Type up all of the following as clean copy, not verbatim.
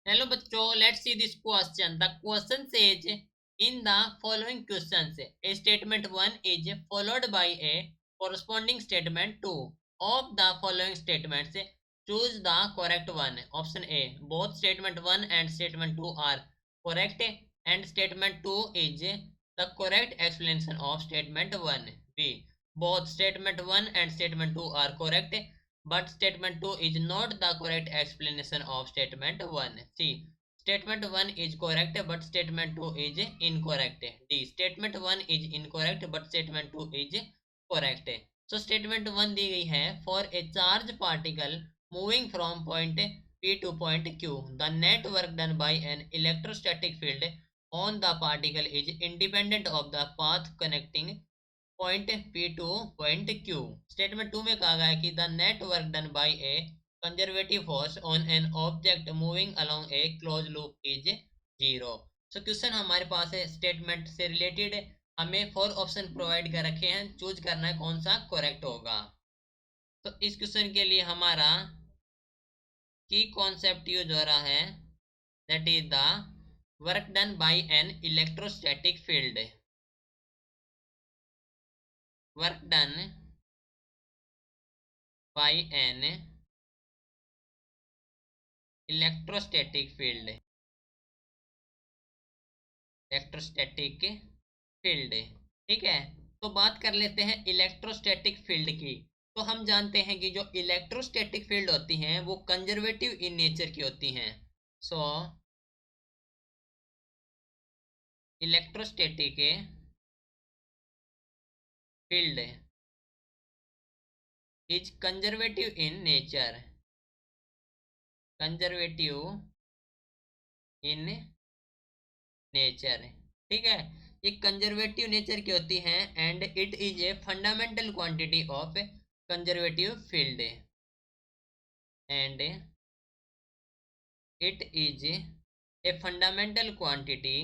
Hello बच्चों, let's see this question. The question says in the following questions a statement 1 is followed by a corresponding statement 2. Of the following statements choose the correct one. Option A, both statement 1 and statement 2 are correct and statement 2 is the correct explanation of statement 1. B, both statement 1 and statement 2 are correct but statement 2 is not the correct explanation of statement 1. C, statement 1 is correct but statement 2 is incorrect. D, statement 1 is incorrect but statement 2 is correct. So statement 1 दी गई है, for a charge particle moving from point P to point Q, the net work done by an electrostatic field on the particle is independent of the path connecting point P two point Q. Statement 2 में कहा गया है कि the net work done bye A conservative force on an object moving along A close loop is zero. So question हमारे पास है statement से related. हमें 4 option provide कर रखे हैं, चूज करना है कौन सा करेक्ट होगा. तो इस क्वेश्चन के लिए हमारा की कॉन्सेप्ट यूज हो रहा है, that is the work done by an electrostatic field. work done by an electrostatic field. Electrostatic field, ठीक है. तो बात कर लेते हैं इलेक्ट्रोस्टैटिक फील्ड की. तो हम जानते हैं कि जो इलेक्ट्रोस्टैटिक फील्ड होती हैं वो कंजर्वेटिव इन नेचर की होती हैं. सो electrostatic field is conservative in nature. Conservative in nature, ठीक है. ये कंजर्वेटिव नेचर की होती हैं and it is a fundamental quantity of conservative field and it is a fundamental quantity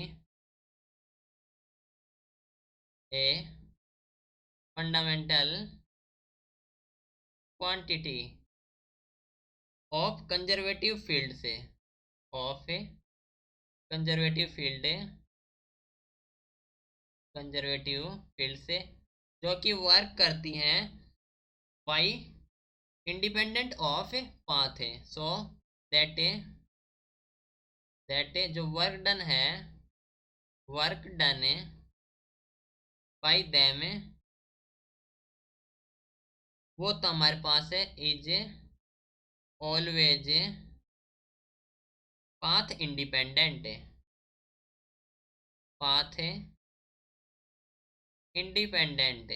of conservative field से, ऑफ कंजर्वेटिव फील्ड से जो कि वर्क करती हैं बाई इंडिपेंडेंट ऑफ पाथ है. सो दैट जो वर्क डन है, वर्क डन बाई देम, वो तो हमारे पास है is always path independent. Path independent,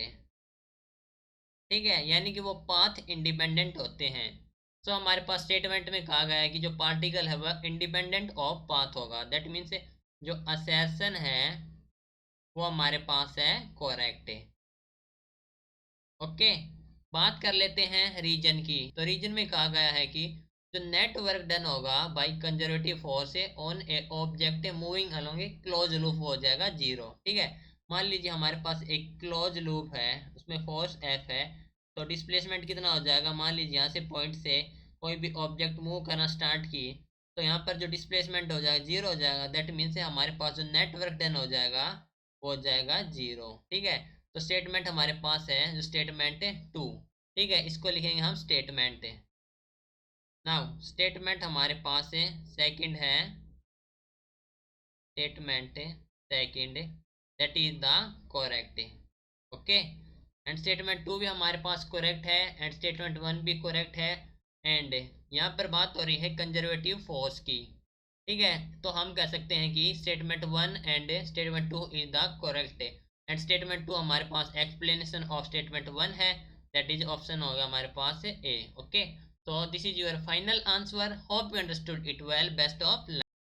ठीक है, यानी कि वो पाथ इंडिपेंडेंट होते हैं. सो हमारे पास स्टेटमेंट में कहा गया है कि जो पार्टिकल है वह इंडिपेंडेंट ऑफ पाथ होगा. दैट मीन्स जो असर्शन है वो हमारे पास है करेक्ट. ओके, बात कर लेते हैं रीजन की. तो रीजन में कहा गया है कि जो नेट वर्क डन होगा by conservative force on A object moving along A close loop हो जाएगा जीरो. ठीक है, मान लीजिए हमारे पास एक क्लोज लूप है, उसमें फोर्स F है, तो डिस्प्लेसमेंट कितना हो जाएगा. मान लीजिए यहाँ से पॉइंट से कोई भी ऑब्जेक्ट मूव करना स्टार्ट की तो यहाँ पर जो डिस्प्लेसमेंट हो जाएगा जीरो हो जाएगा. दैट मीन्स हमारे पास जो नेट वर्क डन हो जाएगा वो हो जाएगा जीरो. ठीक है, तो स्टेटमेंट हमारे पास है जो स्टेटमेंट 2. ठीक है, इसको लिखेंगे हम स्टेटमेंट. नाउ स्टेटमेंट हमारे पास है सेकंड है, statement second that is the correct. Okay, and statement 2 भी हमारे पास करेक्ट है एंड स्टेटमेंट 1 भी करेक्ट है. एंड यहाँ पर बात हो रही है कंजर्वेटिव फोर्स की. ठीक है, तो हम कह सकते हैं कि statement 1 and statement 2 is the correct and statement 2 हमारे पास एक्सप्लेनेशन ऑफ स्टेटमेंट 1 है. दैट इज ऑप्शन होगा हमारे पास A. Okay, so this is your final answer. Hope you understood it well. Best of luck.